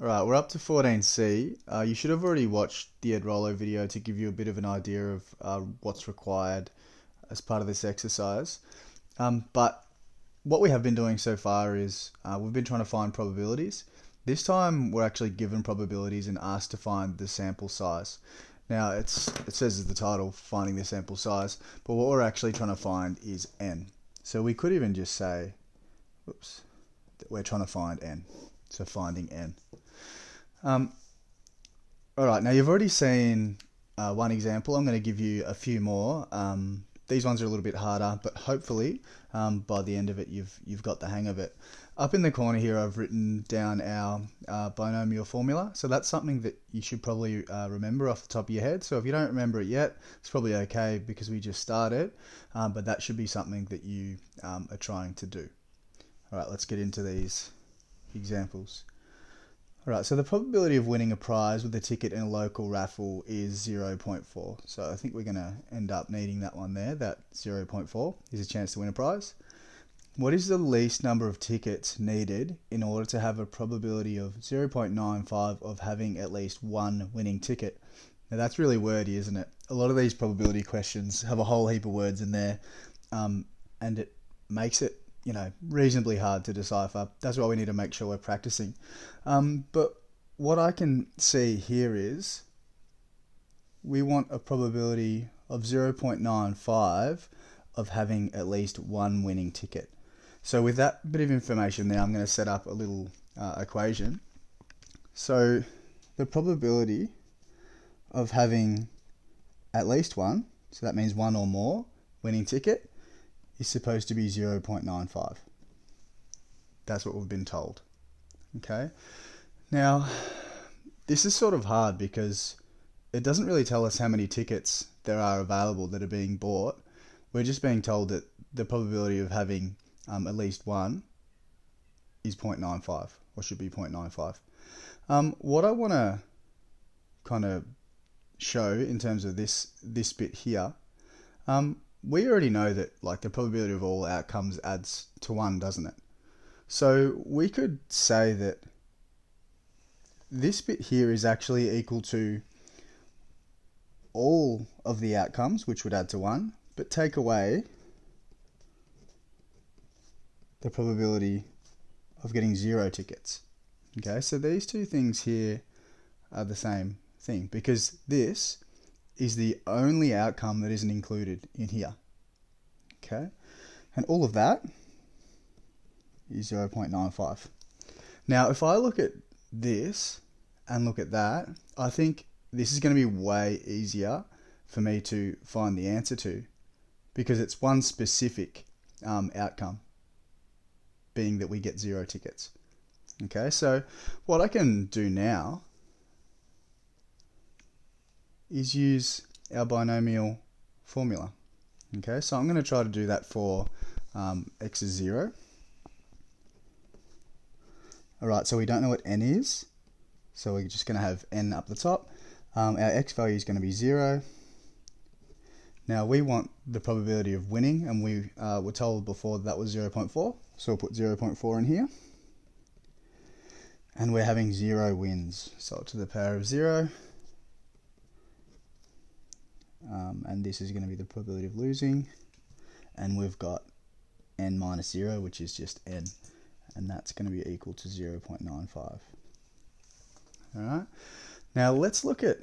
Alright, we're up to 14C. You should have already watched the Ed Rollo video to give you a bit of an idea of what's required as part of this exercise. But what we have been doing so far is we've been trying to find probabilities. This time we're actually given probabilities and asked to find the sample size. Now it says as the title, finding the sample size, but what we're actually trying to find is n. So we could even just say, oops, that we're trying to find n. So finding n. Alright, now you've already seen one example. I'm going to give you a few more. These ones are a little bit harder, but hopefully by the end of it you've got the hang of it. Up in the corner here I've written down our binomial formula. So that's something that you should probably remember off the top of your head. So if you don't remember it yet, it's probably okay because we just started. But that should be something that you are trying to do. Alright, let's get into these examples. Alright, so the probability of winning a prize with a ticket in a local raffle is 0.4. So I think we're going to end up needing that one there. That 0.4 is a chance to win a prize. What is the least number of tickets needed in order to have a probability of 0.95 of having at least one winning ticket? Now that's really wordy, isn't it? A lot of these probability questions have a whole heap of words in there, and it makes it reasonably hard to decipher. That's why we need to make sure we're practicing. But what I can see here is we want a probability of 0.95 of having at least one winning ticket. So with that bit of information there, I'm going to set up a little equation. So the probability of having at least one, so that means one or more winning ticket, is supposed to be 0.95. That's what we've been told. Okay. Now, this is sort of hard because it doesn't really tell us how many tickets there are available that are being bought. We're just being told that the probability of having at least one is 0.95, or should be 0.95. What I want to kind of show in terms of this bit here, we already know that the probability of all outcomes adds to 1, doesn't it? So we could say that this bit here is actually equal to all of the outcomes, which would add to 1, but take away the probability of getting 0 tickets. Okay, so these two things here are the same thing because this is the only outcome that isn't included in here. Okay, and all of that is 0.95. Now, if I look at this and look at that, I think this is going to be way easier for me to find the answer to because it's one specific outcome, being that we get 0 tickets. Okay, so what I can do now is use our binomial formula. Okay, so I'm going to try to do that for x is 0. Alright, so we don't know what n is, so we're just going to have n up the top. Our x value is going to be 0. Now we want the probability of winning, and we were told before that was 0.4, so we'll put 0.4 in here. And we're having 0 wins, so to the power of 0. And this is going to be the probability of losing, and we've got n minus 0, which is just n, and that's going to be equal to 0.95. Alright, now let's look at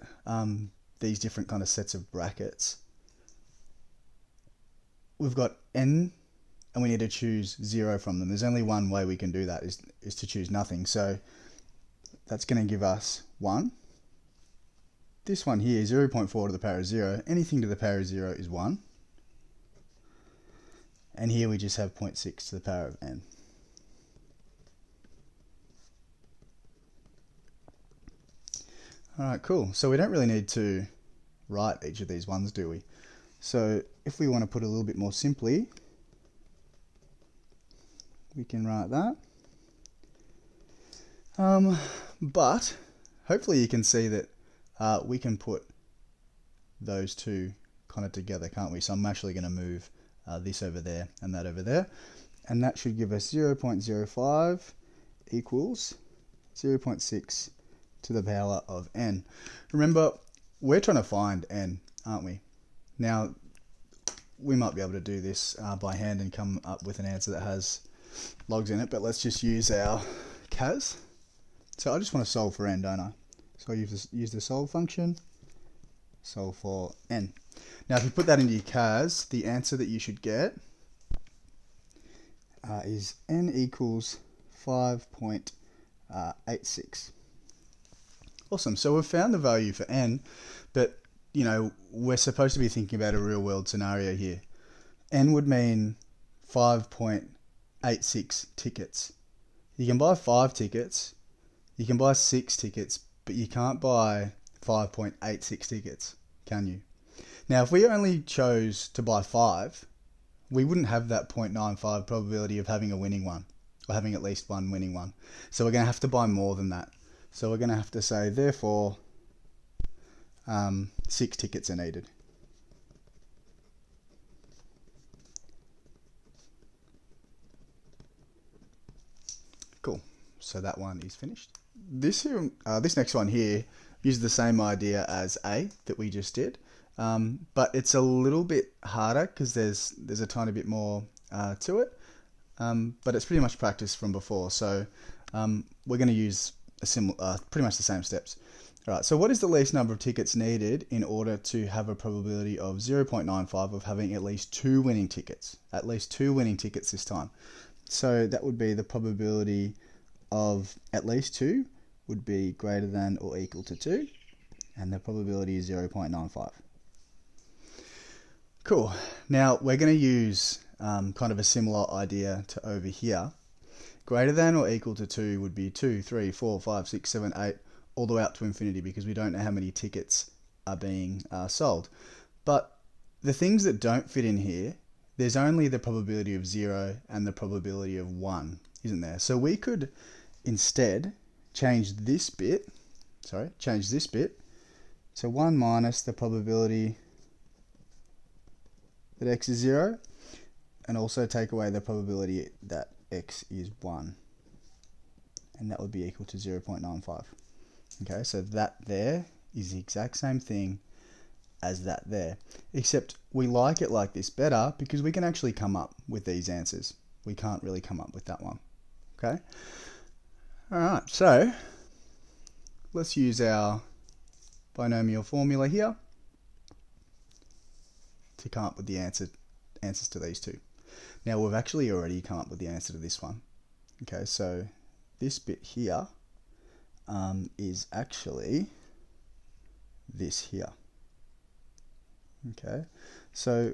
these different kind of sets of brackets. We've got n, and we need to choose 0 from them. There's only one way we can do that, is to choose nothing. So that's going to give us 1. This one here, 0.4 to the power of 0. Anything to the power of 0 is 1. And here we just have 0.6 to the power of n. Alright, cool. So we don't really need to write each of these ones, do we? So if we want to put it a little bit more simply, we can write that. But hopefully you can see that we can put those two kind of together, can't we? So I'm actually going to move this over there and that over there, and that should give us 0.05 equals 0.6 to the power of n. Remember, we're trying to find n, aren't we? Now, we might be able to do this by hand and come up with an answer that has logs in it, but let's just use our cas. So I just want to solve for n, don't I? So I use the solve function, solve for n. Now if you put that into your cas, the answer that you should get is n equals 5.86. Awesome, so we've found the value for n, but you know, we're supposed to be thinking about a real world scenario here. N would mean 5.86 tickets. You can buy 5 tickets, you can buy 6 tickets, but you can't buy 5.86 tickets, can you? Now, if we only chose to buy 5, we wouldn't have that 0.95 probability of having a winning one, or having at least one winning one. So we're going to have to buy more than that. So we're going to have to say, therefore, 6 tickets are needed. Cool. So that one is finished. This next one here uses the same idea as A that we just did, but it's a little bit harder because there's a tiny bit more to it, but it's pretty much practice from before. So we're going to use a similar, pretty much the same steps. All right, so what is the least number of tickets needed in order to have a probability of 0.95 of having at least 2 winning tickets? At least 2 winning tickets this time. So that would be the probability of at least 2 would be greater than or equal to 2, and the probability is 0.95. Cool. Now we're going to use kind of a similar idea to over here. Greater than or equal to 2 would be 2, 3, 4, 5, 6, 7, 8, all the way up to infinity, because we don't know how many tickets are being sold. But the things that don't fit in here, there's only the probability of 0 and the probability of 1, isn't there? So we could instead change this bit. So 1 minus the probability that x is 0, and also take away the probability that x is 1, and that would be equal to 0.95. Okay, so that there is the exact same thing as that there, except we like it like this better because we can actually come up with these answers. We can't really come up with that one. Okay, all right, so let's use our binomial formula here to come up with the answers to these two. Now we've actually already come up with the answer to this one. Okay, so this bit here is actually this here. Okay, so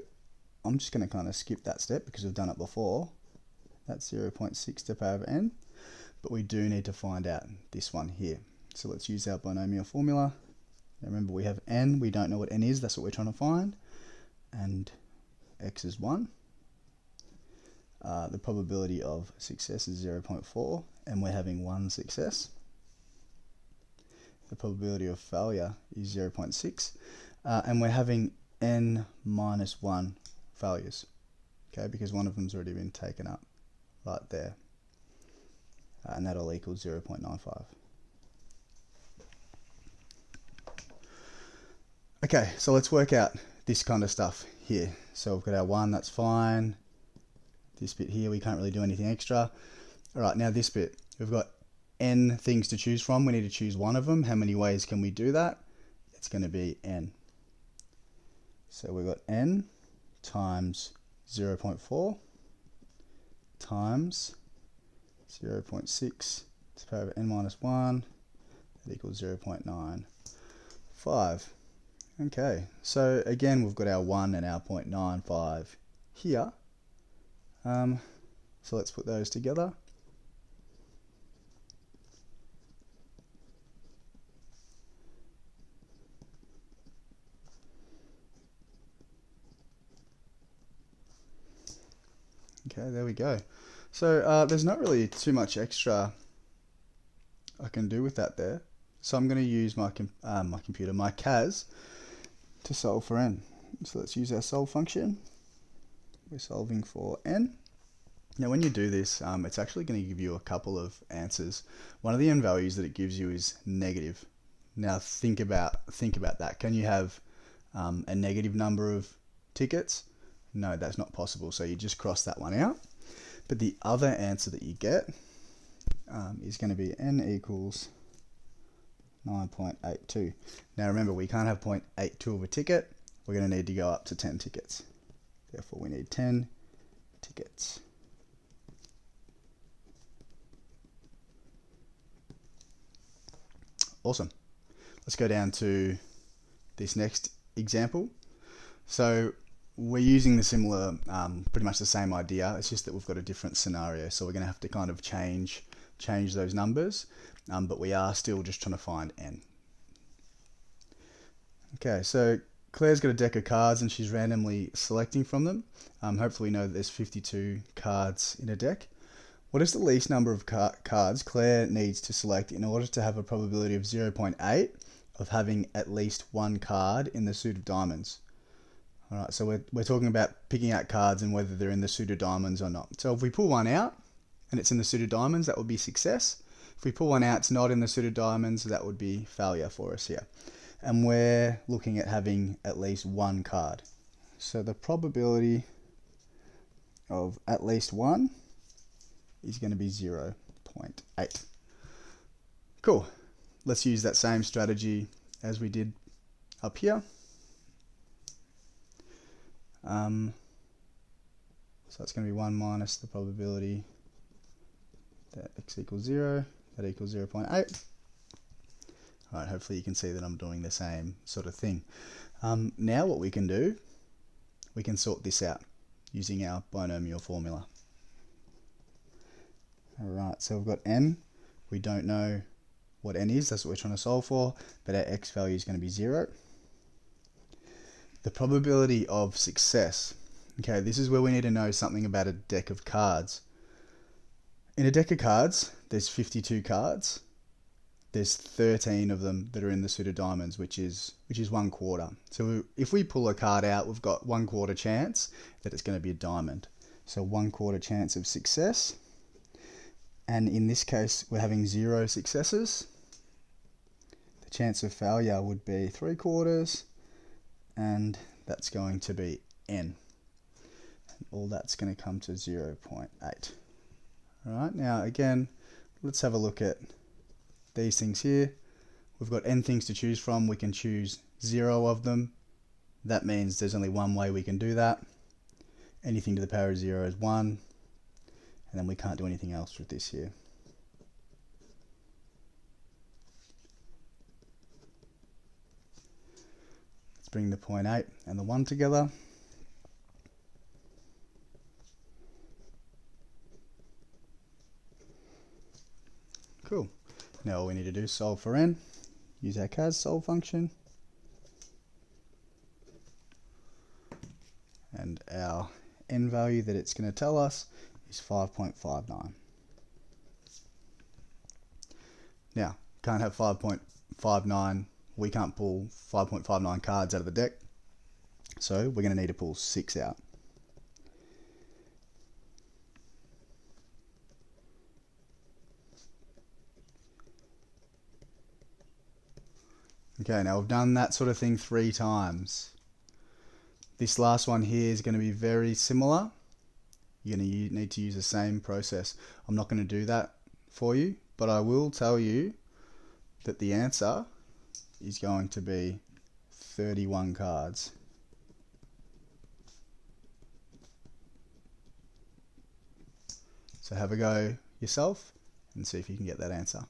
I'm just going to kind of skip that step because we've done it before. That's 0.6 to the power of n, but we do need to find out this one here. So let's use our binomial formula. Now remember, we have n, we don't know what n is, that's what we're trying to find, and x is 1. The probability of success is 0.4, and we're having 1 success. The probability of failure is 0.6, and we're having n minus 1 failures, okay, because one of them's already been taken up right there, and that all equals 0.95. Okay, so let's work out this kind of stuff here. So we've got our 1, that's fine. This bit here, we can't really do anything extra. All right, now this bit, we've got n things to choose from. We need to choose one of them. How many ways can we do that? It's going to be n. So we've got n times 0.4 times 0.6 to the power of n minus 1, that equals 0.95. Okay, so again, we've got our 1 and our 0.95 here. So let's put those together. Okay, there we go. So there's not really too much extra I can do with that there. So I'm going to use my cas, to solve for n. So let's use our solve function. We're solving for n. Now when you do this, it's actually going to give you a couple of answers. One of the n values that it gives you is negative. Now think about that. Can you have a negative number of tickets? No, that's not possible. So you just cross that one out. But the other answer that you get is going to be n equals 9.82. Now remember, we can't have 0.82 of a ticket. We're going to need to go up to 10 tickets. Therefore, we need 10 tickets. Awesome. Let's go down to this next example. So we're using the similar, pretty much the same idea. It's just that we've got a different scenario. So we're going to have to kind of change those numbers, but we are still just trying to find n. Okay, so Claire's got a deck of cards and she's randomly selecting from them. Hopefully we know that there's 52 cards in a deck. What is the least number of cards Claire needs to select in order to have a probability of 0.8 of having at least one card in the suit of diamonds? All right, so we're talking about picking out cards and whether they're in the suit of diamonds or not. So if we pull one out and it's in the suit of diamonds, that would be success. If we pull one out, it's not in the suit of diamonds, that would be failure for us here. And we're looking at having at least one card. So the probability of at least one is going to be 0.8. Cool. Let's use that same strategy as we did up here. So it's going to be 1 minus the probability that x equals 0, that equals 0.8. Alright, hopefully you can see that I'm doing the same sort of thing. Now what we can do, we can sort this out using our binomial formula. Alright, so we've got n. We don't know what n is, that's what we're trying to solve for, but our x value is going to be 0. The probability of success. Okay, this is where we need to know something about a deck of cards. In a deck of cards, there's 52 cards. There's 13 of them that are in the suit of diamonds, which is 1/4. So if we pull a card out, we've got 1/4 chance that it's going to be a diamond. So 1/4 chance of success. And in this case, we're having 0 successes. The chance of failure would be 3/4, and that's going to be n. And all that's going to come to 0.8. All right, now again, let's have a look at these things here. We've got n things to choose from. We can choose 0 of them. That means there's only one way we can do that. Anything to the power of 0 is 1. And then we can't do anything else with this here. Let's bring the 0.8 and the 1 together. Cool. Now all we need to do is solve for n. Use our cas solve function. And our n value that it's going to tell us is 5.59. Now, can't have 5.59, we can't pull 5.59 cards out of the deck, so we're going to need to pull 6 out. Okay, now we've done that sort of thing 3 times. This last one here is going to be very similar. You're going to need to use the same process. I'm not going to do that for you, but I will tell you that the answer is going to be 31 cards. So have a go yourself and see if you can get that answer.